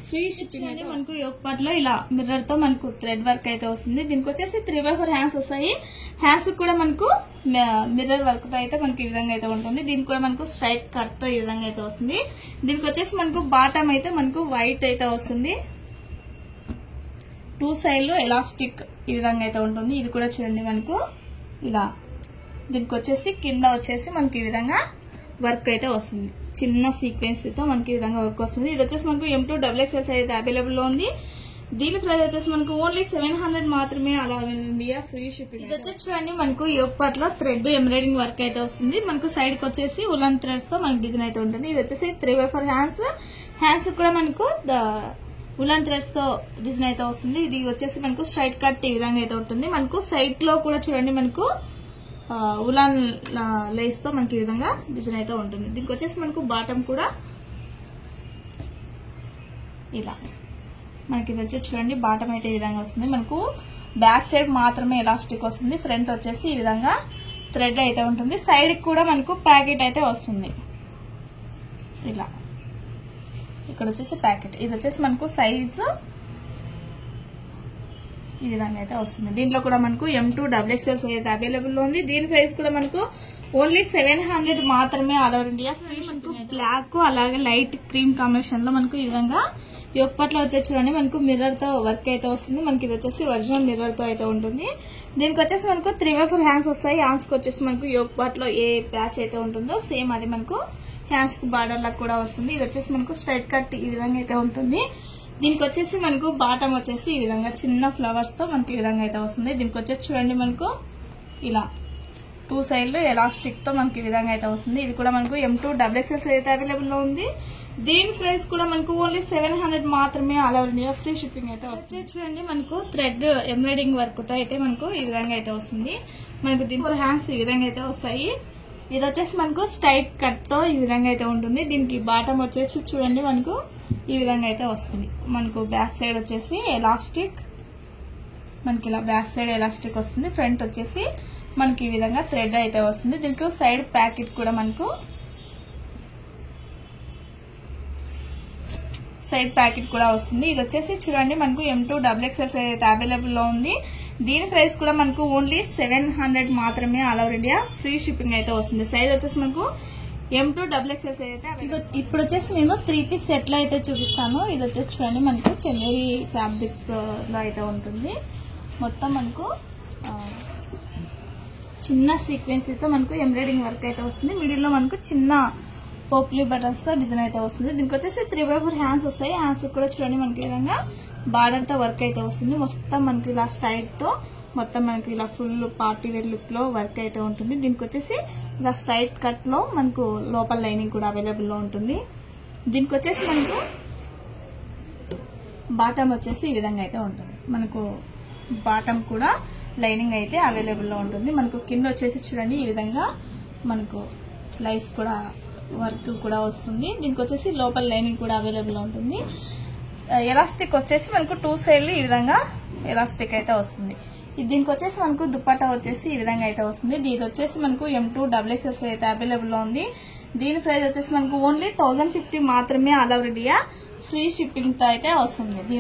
free shipping అయితే మనకు యోగ్ పార్ట్ లో ఇలా మిర్రర్ తో మనకు థ్రెడ్ వర్క్ అయితే వస్తుంది. దీనికి వచ్చేసి 3/4 హ్యాండ్స్ వస్తాయి. హ్యాండ్స్ కూడా మనకు మిర్రర్ వర్క్ తో అయితే మనకి ఈ విధంగా అయితే ఉంటుంది. దీనికి కూడా మనకు స్ట్రైట్ కట్ తో ఈ విధంగా అయితే వస్తుంది. దీనికి వచ్చేసి మనకు బాటమ్ అయితే మనకు వైట్ అయితే వస్తుంది. 2 సైడ్లు ఎలాస్టిక్ ఈ విధంగా అయితే ఉంటుంది. ఇది కూడా చూడండి మనకు ఇలా దీనికి వచ్చేసి కింద వచ్చేసి మనకి ఈ విధంగా వర్క్ అయితే వస్తుంది. చిన్న సీక్వెన్స్ తో మనకి ఈ విధంగా వర్క్ వస్తుంది. ఇది వచ్చేసి మనకు M2 XXL అయితే అవైలబుల్ లో ఉంది. దీని ప్రైస్ వచ్చేసి మనకు ఓన్లీ 700 మాత్రమే, అలా ఇండియా ఫ్రీ షిప్పింగ్. ఇది వచ్చేసి చూడండి మనకు యోగ్ పార్ట్ లో థ్రెడ్ ఎంబ్రాయిడింగ్ వర్క్ అయితే వస్తుంది. మనకు సైడ్ కి వచ్చేసి ఉలన్ థ్రెడ్స్ తో మనకి డిజైన్ అయితే ఉంటుంది. ఇది వచ్చేసి 3/4 హ్యాండ్స్ కూడా మనకు ఉలన్ థ్రెడ్స్ తో డిజైన్ అయితే వస్తుంది. ఇది వచ్చేసి మనకు స్ట్రైట్ కట్ ఈ విధంగా అయితే ఉంటుంది. మనకు సైడ్ లో కూడా చూడండి మనకు ఉలాన్ లేస్ తో మనకి ఈ విధంగా డిజైన్ అయితే ఉంటుంది. దీనికి వచ్చేసి మనకు బాటమ్ కూడా ఇలా మనకి ఇది వచ్చేసి చూడండి బాటమ్ అయితే ఈ విధంగా వస్తుంది. మనకు బ్యాక్ సైడ్ మాత్రమే ఎలాస్టిక్ వస్తుంది. ఫ్రంట్ వచ్చేసి ఈ విధంగా థ్రెడ్ అయితే ఉంటుంది. సైడ్ కూడా మనకు ప్యాకెట్ అయితే వస్తుంది. ఇలా ఇక్కడ వచ్చేసి ప్యాకెట్. ఇది వచ్చేసి మనకు సైజు ఈ విధంగా అయితే వస్తుంది. దీంట్లో కూడా మనకు M2 XXL అయితే అవైలబుల్ ఉంది. దీని ప్రైస్ కూడా మనకు ఓన్లీ 700 మాత్రమే, ఆల్ ఓవర్ ఇండియా ఫ్రీ. మనకు బ్లాక్ అలాగే లైట్ క్రీమ్ కాంబినేషన్ లో మనకు ఈ విధంగా యోగ్ పార్ట్ లో వచ్చేసి చూడండి మనకు మిర్రర్ తో వర్క్ అయితే వస్తుంది. మనకి ఇది వచ్చేసి ఒరిజినల్ మిర్రర్ తో అయితే ఉంటుంది. దీనికి వచ్చేసి మనకు 3/4 హ్యాండ్స్ వస్తాయి. హ్యాండ్స్ కి వచ్చేసి మనకు యోగ్ పార్ట్ లో ఏ ప్యాచ్ అయితే ఉంటుందో సేమ్ అది మనకు హ్యాండ్స్ కి బార్డర్ లా కూడా వస్తుంది. ఇది వచ్చేసి మనకు స్ట్రైట్ కట్ ఈ విధంగా అయితే ఉంటుంది. దీనికి వచ్చేసి మనకు బాటమ్ వచ్చేసి ఈ విధంగా చిన్న ఫ్లవర్స్ తో మనకి ఈ విధంగా అయితే వస్తుంది. దీనికి వచ్చేసి చూడండి మనకు ఇలా 2 సైడ్లు ఎలాస్టిక్ తో మనకి ఈ విధంగా అయితే వస్తుంది. ఇది కూడా మనకు M2 XXL అయితే అవైలబుల్ లో ఉంది. దీని ప్రైస్ కూడా మనకు ఓన్లీ 700 మాత్రమే. All over India free shipping అయితే వస్తుంది. చూడండి మనకు థ్రెడ్ ఎంబ్రాయిడింగ్ వర్క్ తో అయితే మనకు ఈ విధంగా అయితే వస్తుంది. మనకు దీని హ్యాండ్స్ ఈ విధంగా అయితే వస్తాయి. ఇది వచ్చేసి మనకు స్ట్రైట్ కట్ తో ఈ విధంగా అయితే ఉంటుంది. దీనికి బాటమ్ వచ్చేసి చూడండి మనకు ఈ విధంగా అయితే వస్తుంది. మనకు బ్యాక్ సైడ్ వచ్చేసి ఎలాస్టిక్, మనకి ఇలా బ్యాక్ సైడ్ ఎలాస్టిక్ వస్తుంది. ఫ్రంట్ వచ్చేసి మనకి ఈ విధంగా థ్రెడ్ అయితే వస్తుంది. దీనికి సైడ్ ప్యాకెట్ కూడా మనకు సైడ్ ప్యాకెట్ కూడా వస్తుంది. ఇది వచ్చేసి చూడండి మనకు M2 XXL అయితే అవైలబుల్ లో ఉంది. దీని ప్రైస్ కూడా మనకు ఓన్లీ 700 మాత్రమే. All over India free shipping అయితే వస్తుంది. సైజ్ వచ్చేసి మనకు M2 XXL అయితే ఇప్పుడు వచ్చేసి నేను 3 పీస్ సెట్ లో అయితే చూపిస్తాను. ఇది వచ్చేసి చూడండి మనకు చందేరి ఫ్యాబ్రిక్ లో అయితే ఉంటుంది. మొత్తం మనకు చిన్న సీక్వెన్స్ తో మనకు ఎంబ్రాయిడింగ్ వర్క్ అయితే వస్తుంది. మిడిల్ లో మనకు చిన్న పోప్లీ బటన్స్ తో డిజైన్ అయితే వస్తుంది. దీనికి వచ్చేసి 3x4 హ్యాండ్స్ వస్తాయి. హ్యాండ్స్ కూడా చూడండి మనకి ఈ విధంగా బార్డర్ తో వర్క్ అయితే వస్తుంది. మొత్తం మనకి ఇలా స్టైల్ తో మొత్తం మనకి ఇలా ఫుల్ పార్టీ వేర్ లుక్ లో వర్క్ అయితే ఉంటుంది. దీనికి వచ్చేసి ఇలా స్ట్రైట్ కట్ లో మనకు లోపల లైనింగ్ కూడా అవైలబుల్ లో ఉంటుంది. దీనికి వచ్చేసి మనకు బాటమ్ వచ్చేసి ఈ విధంగా అయితే ఉంటుంది. మనకు బాటమ్ కూడా లైనింగ్ అయితే అవైలబుల్ లో ఉంటుంది. మనకు కింద వచ్చేసి చూడండి ఈ విధంగా మనకు లైస్ కూడా వర్క్ కూడా వస్తుంది. దీనికి వచ్చేసి లోపల లైనింగ్ కూడా అవైలబుల్ లో ఉంటుంది. ఎలాస్టిక్ వచ్చేసి మనకు 2 సైడ్లు ఈ విధంగా ఎలాస్టిక్ అయితే వస్తుంది. దీనికి వచ్చేసి మనకు దుపట్టా వచ్చేసి ఈ విధంగా అయితే వస్తుంది. దీని వచ్చేసి మనకు M2 XXL అయితే అవైలబుల్ లో ఉంది. దీని ప్రైస్ వచ్చేసి మనకు ఓన్లీ 1050 మాత్రమే. All over India free shipping తో అయితే వస్తుంది.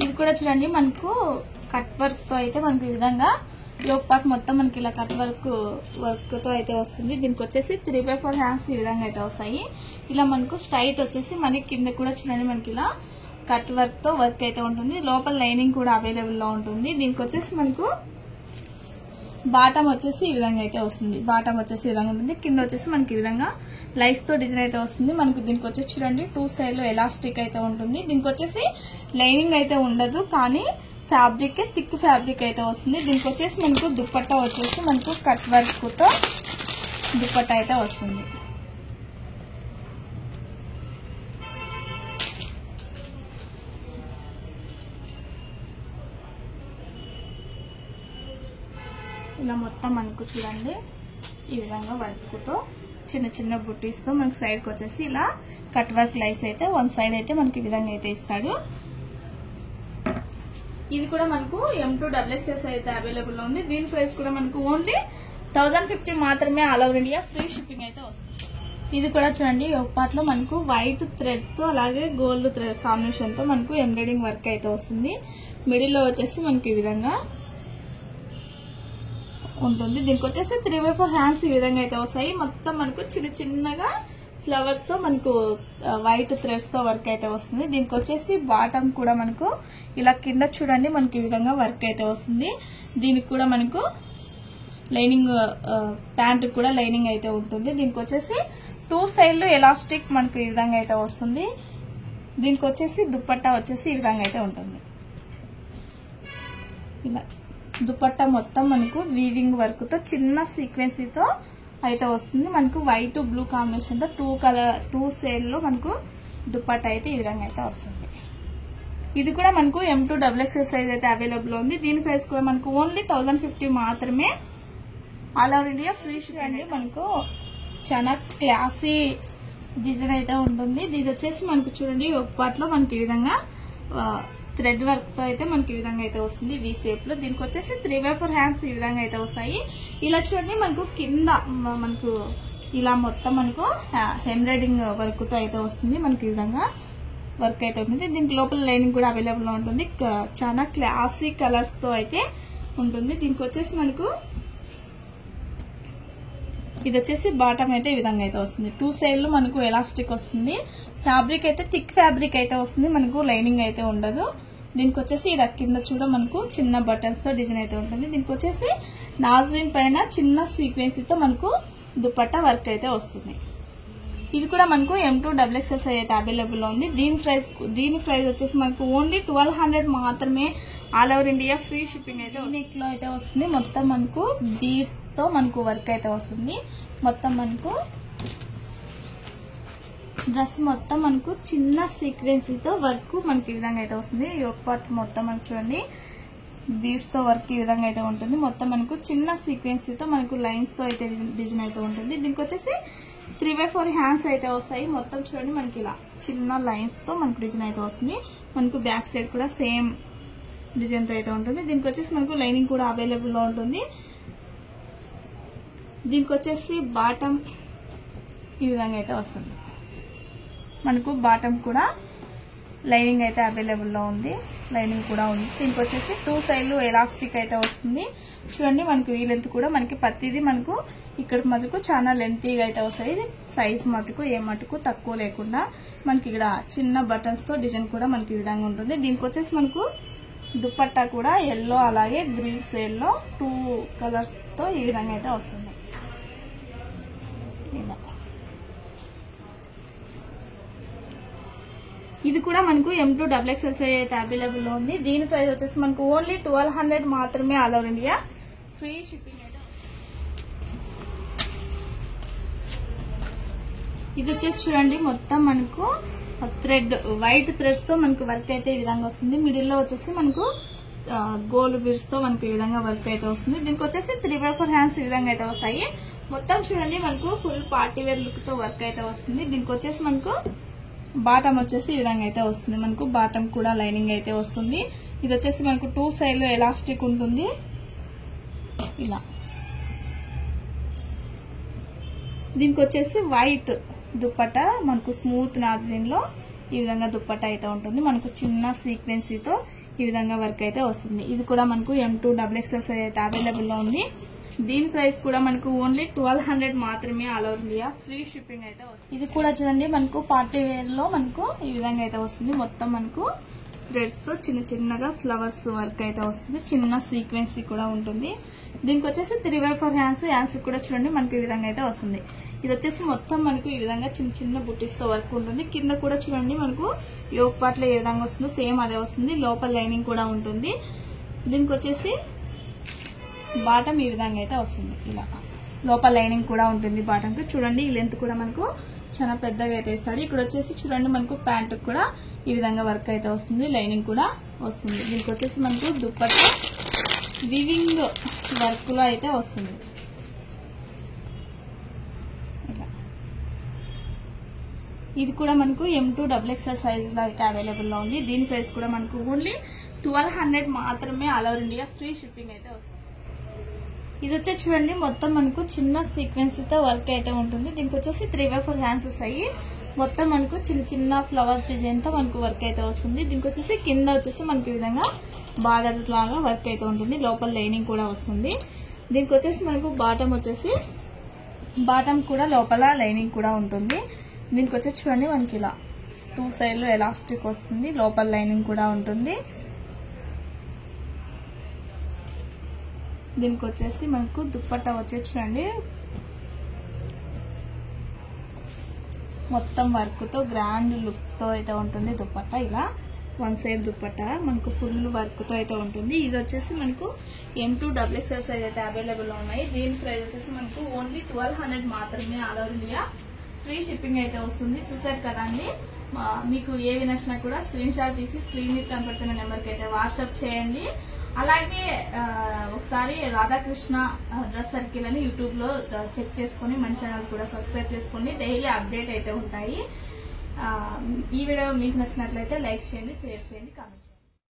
ఇది కూడా చూడండి మనకు కట్ వర్క్ తో అయితే మనకు ఈ విధంగా యోక్ పార్ట్ మొత్తం మనకి ఇలా కట్ వర్క్ తో అయితే వస్తుంది. దీనికి వచ్చేసి 3x4 హ్యాండ్స్ ఈ విధంగా అయితే వస్తాయి. ఇలా మనకు స్ట్రైట్ వచ్చేసి మనకి కింద కూడా చూడండి మనకి ఇలా కట్ వర్క్ తో వర్క్ అయితే ఉంటుంది. లోపల లైనింగ్ కూడా అవైలబుల్ లో ఉంటుంది. దీనికి వచ్చేసి మనకు బాటమ్ వచ్చేసి ఈ విధంగా అయితే వస్తుంది. బాటమ్ వచ్చేసి ఈ విధంగా ఉంటుంది. కింద వచ్చేసి మనకి ఈ విధంగా లైస్ తో డిజైన్ అయితే వస్తుంది. మనకు దీనికి వచ్చేసి చూడండి 2 సైడ్ లో ఎలాస్టిక్ అయితే ఉంటుంది. దీనికి వచ్చేసి లైనింగ్ అయితే ఉండదు, కానీ ఫ్యాబ్రిక్ థిక్ ఫ్యాబ్రిక్ అయితే వస్తుంది. దీనికి వచ్చేసి మనకు దుపట్టా వచ్చేసి మనకు కట్ వర్క్ తో దుపట్టా అయితే వస్తుంది. ఇలా మొత్తం మనకు చూడండి ఈ విధంగా వర్క్ తో చిన్న చిన్న బుట్టీస్ తో మనకి సైడ్ కి వచ్చేసి ఇలా కట్ వర్క్ లైస్ అయితే 1 సైడ్ అయితే మనకి ఈ విధంగా అయితే ఇస్తాడు. ఇది కూడా మనకు M2 XXL అయితే అవైలబుల్ లో ఉంది. దీని ప్రైస్ కూడా మనకు ఓన్లీ 1050 మాత్రమే. All over India free shipping అయితే వస్తుంది. ఇది కూడా చూడండి ఒక పార్ట్ లో మనకు వైట్ థ్రెడ్ తో అలాగే గోల్డ్ థ్రెడ్ కాంబినేషన్ తో మనకు ఎంబ్రాయిడింగ్ వర్క్ అయితే వస్తుంది. మిడిల్ లో వచ్చేసి మనకి ఈ విధంగా ఉంటుంది. దీనికి వచ్చేసి 3x4 హ్యాండ్స్ ఈ విధంగా అయితే వస్తాయి. మొత్తం మనకు చిన్న చిన్నగా ఫ్లవర్స్ తో మనకు వైట్ థ్రెడ్స్ తో వర్క్ అయితే వస్తుంది. దీనికి వచ్చేసి బాటమ్ కూడా మనకు ఇలా కింద చూడండి మనకి ఈ విధంగా వర్క్ అయితే వస్తుంది. దీనికి కూడా మనకు లైనింగ్ ప్యాంట్ కూడా లైనింగ్ అయితే ఉంటుంది. దీనికి వచ్చేసి 2 సైడ్లు ఎలాస్టిక్ మనకు ఈ విధంగా అయితే వస్తుంది. దీనికి వచ్చేసి దుపట్టా వచ్చేసి ఈ విధంగా అయితే ఉంటుంది. ఇలా దుపట్టా మొత్తం మనకు వీవింగ్ వర్క్ తో చిన్న సీక్వెన్స్ తో అయితే వస్తుంది. మనకు వైట్ బ్లూ కాంబినేషన్ తో 2 సైడ్ లో మనకు దుపట్టా అయితే ఈ విధంగా అయితే వస్తుంది. ఇది కూడా మనకు M2 XXL సైజ్ అయితే అవైలబుల్ ఉంది. దీని ప్రైస్ కూడా మనకు ఓన్లీ 1050 మాత్రమే. All over India free shipping అండి. మనకు చాలా క్లాసీ డిజైన్ అయితే ఉంటుంది. ఇది వచ్చేసి మనకు చూడండి ఒక పార్ట్ లో మనకి ఈ విధంగా థ్రెడ్ వర్క్ తో అయితే మనకి ఈ విధంగా అయితే వస్తుంది వి షేప్ లో. దీనికి వచ్చేసి 3x4 హ్యాండ్స్ ఈ విధంగా అయితే వస్తాయి. ఇలా చూడండి మనకు కింద మనకు ఇలా మొత్తం మనకు ఎంబ్రాయిడింగ్ వర్క్ తో అయితే వస్తుంది. మనకి ఈ విధంగా వర్క్ అయితే ఉంటుంది. దీనికి లోపల లైనింగ్ కూడా అవైలబుల్ లో ఉంటుంది. చాలా క్లాసీ కలర్స్ తో అయితే ఉంటుంది. దీనికి వచ్చేసి మనకు ఇది వచ్చేసి బాటమ్ అయితే ఈ విధంగా అయితే వస్తుంది. 2 సైడ్లు మనకు ఎలాస్టిక్ వస్తుంది. ఫ్యాబ్రిక్ అయితే థిక్ ఫ్యాబ్రిక్ అయితే వస్తుంది. మనకు లైనింగ్ అయితే ఉండదు. దీనికి వచ్చేసి ఇలా కింద చూడ మనకు చిన్న బటన్స్ తో డిజైన్ అయితే ఉంటుంది. దీనికి వచ్చేసి నాజ్రీన్ పైన చిన్న సీక్వెన్స్ తో మనకు దుపట్టా వర్క్ అయితే వస్తుంది. ఇది కూడా మనకు M2 XXL సైజ్ అయితే అవైలబుల్ లో ఉంది. దీని ప్రైస్ వచ్చేసి మనకు ఓన్లీ 1200 మాత్రమే. All over India free shipping అయితే నెక్ లో అయితే వస్తుంది. మొత్తం మనకు బీడ్స్ తో మనకు వర్క్ అయితే వస్తుంది. మొత్తం మనకు డ్రెస్ మొత్తం మనకు చిన్న సీక్వెన్స్ తో వర్క్ మనకి ఈ విధంగా అయితే వస్తుంది. ఈ ఒక పార్ట్ మొత్తం మనకు చూడండి బీడ్స్ తో వర్క్ ఈ విధంగా అయితే ఉంటుంది. మొత్తం మనకు చిన్న సీక్వెన్స్ తో మనకు లైన్స్ తో అయితే డిజైన్ అయితే ఉంటుంది. దీనికి వచ్చేసి 3/4 హ్యాండ్స్ అయితే వస్తాయి. మొత్తం చూడండి మనకి ఇలా చిన్న లైన్స్ తో మనకు డిజైన్ అయితే వస్తుంది. మనకు బ్యాక్ సైడ్ కూడా సేమ్ డిజైన్ తో అయితే ఉంటుంది. దీనికి వచ్చేసి మనకు లైనింగ్ కూడా అవైలబుల్ లో ఉంటుంది. దీనికి వచ్చేసి బాటమ్ ఈ విధంగా అయితే వస్తుంది. మనకు బాటమ్ కూడా లైనింగ్ అయితే అవైలబుల్ లో ఉంది. లైనింగ్ కూడా ఉంది. దీనికి వచ్చేసి 2 సైడ్లు ఎలాస్టిక్ అయితే వస్తుంది. చూడండి మనకు ఈ లెంత్ కూడా మనకి ప్రతిదీ మనకు ఇక్కడ మటుకు చాలా లెంతీగా అయితే వస్తాయి. సైజ్ మటుకు ఏ మటుకు తక్కువ లేకుండా మనకి ఇక్కడ చిన్న బటన్స్ తో డిజైన్ కూడా మనకి ఈ విధంగా ఉంటుంది. దీనికి వచ్చేసి మనకు దుపట్టా కూడా ఎల్లో అలాగే గ్రీన్ షేడ్ లో 2 కలర్స్ తో ఈ విధంగా అయితే వస్తుంది. ఇది కూడా మనకు M2 XXL సైజ్ అయితే అవైలబుల్ లో ఉంది. దీని ప్రైస్ వచ్చేసి మనకు ఓన్లీ 1200 మాత్రమే. All over India free shipping అయితే. ఇది వచ్చేసి చూడండి మొత్తం మనకు థ్రెడ్ వైట్ థ్రెడ్స్ తో మనకు వర్క్ అయితే ఈ విధంగా వస్తుంది. మిడిల్ లో వచ్చేసి మనకు గోల్డ్ బీడ్స్ తో మనకు ఈ విధంగా వర్క్ అయితే వస్తుంది. దీనికి వచ్చేసి 3/4 హ్యాండ్స్ ఈ విధంగా అయితే వస్తాయి. మొత్తం చూడండి మనకు ఫుల్ పార్టీ వేర్ లుక్ తో వర్క్ అయితే వస్తుంది. దీనికి వచ్చేసి మనకు బాటమ్ వచ్చేసి ఈ విధంగా అయితే వస్తుంది. మనకు బాటమ్ కూడా లైనింగ్ అయితే వస్తుంది. ఇది వచ్చేసి మనకు 2 సైడ్ లో ఎలాస్టిక్ ఉంటుంది. ఇలా దీనికి వచ్చేసి వైట్ దుపట్టా మనకు స్మూత్ నాజ్లిన్ లో ఈ విధంగా దుపట్టా అయితే ఉంటుంది. మనకు చిన్న సీక్వెన్సీ తో ఈ విధంగా వర్క్ అయితే వస్తుంది. ఇది కూడా మనకు M2 XXL సైజ్ అయితే అవైలబుల్ లో ఉంది. దీని ప్రైస్ కూడా మనకు ఓన్లీ 1200 మాత్రమే. All over India free shipping అయితే వస్తుంది. ఇది కూడా చూడండి మనకు పార్టీ వేర్ లో మనకు ఈ విధంగా అయితే వస్తుంది. మొత్తం మనకు థ్రెడ్ తో చిన్న చిన్నగా ఫ్లవర్స్ వర్క్ అయితే వస్తుంది. చిన్న సీక్వెన్సీ కూడా ఉంటుంది. దీనికి వచ్చేసి 3/4 హ్యాండ్స్ కూడా చూడండి మనకు ఈ విధంగా అయితే వస్తుంది. ఇది వచ్చేసి మొత్తం మనకు ఈ విధంగా చిన్న చిన్న బుట్టీస్ తో వర్క్ ఉంటుంది. కింద కూడా చూడండి మనకు యోక్ పార్ట్ లో ఏ విధంగా వస్తుందో సేమ్ అదే వస్తుంది. లోపల లైనింగ్ కూడా ఉంటుంది. దీనికి వచ్చేసి బాటమ్ ఈ విధంగా అయితే వస్తుంది. ఇలా లోపల లైనింగ్ కూడా ఉంటుంది బాటమ్ కి. చూడండి ఈ లెంత్ కూడా మనకు చాలా పెద్దగా అయితే ఇస్తాడు. ఇక్కడ వచ్చేసి చూడండి మనకు ప్యాంట్ కూడా ఈ విధంగా వర్క్ అయితే వస్తుంది. లైనింగ్ కూడా వస్తుంది. దీనికి వచ్చేసి మనకు దుపట్టా వివింగ్ వర్క్ లో అయితే వస్తుంది. ఇది కూడా మనకు M2 XXL సైజ్ లో అయితే అవైలబుల్ లో ఉంది. దీని ప్రైస్ కూడా మనకు ఓన్లీ 1200 మాత్రమే. All over India free shipping అయితే వస్తుంది. ఇది వచ్చేసి చూడండి మొత్తం మనకు చిన్న సీక్వెన్స్ తో వర్క్ అయితే ఉంటుంది. దీనికి వచ్చేసి 3/4 హ్యాండ్స్ వస్తాయి. మొత్తం మనకు చిన్న చిన్న ఫ్లవర్ డిజైన్ తో మనకు వర్క్ అయితే వస్తుంది. దీనికి వచ్చేసి కింద వచ్చేసి మనకి ఈ విధంగా బార్డర్ లాగా వర్క్ అయితే ఉంటుంది. లోపల లైనింగ్ కూడా వస్తుంది. దీనికి వచ్చేసి మనకు బాటమ్ వచ్చేసి బాటమ్ కూడా లోపల లైనింగ్ కూడా ఉంటుంది. దీనికి వచ్చేసి చూడండి మనకి ఇలా 2 సైడ్ లో ఎలాస్టిక్ వస్తుంది. లోపల లైనింగ్ కూడా ఉంటుంది. దీనికి వచ్చేసి మనకు దుపట్టా వచ్చేసి చూడండి మొత్తం వర్క్ తో గ్రాండ్ లుక్ తో అయితే ఉంటుంది. దుపట్టా ఇలా 1 సైడ్ దుపట్టా మనకు ఫుల్ వర్క్ తో అయితే ఉంటుంది. ఇది వచ్చేసి మనకు M2 XXL సైజ్ అయితే అవైలబుల్ లో ఉన్నాయి. దీని ప్రైస్ వచ్చేసి మనకు ఓన్లీ 1200 మాత్రమే. All over India free shipping అయితే వస్తుంది. చూసారు కదండి. మీకు ఏవి నచ్చినా కూడా స్క్రీన్ షాట్ తీసి స్క్రీన్ మీద కనపడుతున్న నెంబర్కి అయితే వాట్సాప్ చేయండి. అలాగే ఒకసారి రాధాకృష్ణ డ్రెస్ సర్కిల్ అని యూట్యూబ్ లో చెక్ చేసుకుని మన ఛానల్ కూడా సబ్స్క్రైబ్ చేసుకోండి. డైలీ అప్డేట్ అయితే ఉంటాయి. ఈ వీడియో మీకు నచ్చినట్లయితే లైక్ చేయండి, షేర్ చేయండి, కామెంట్ చేయండి.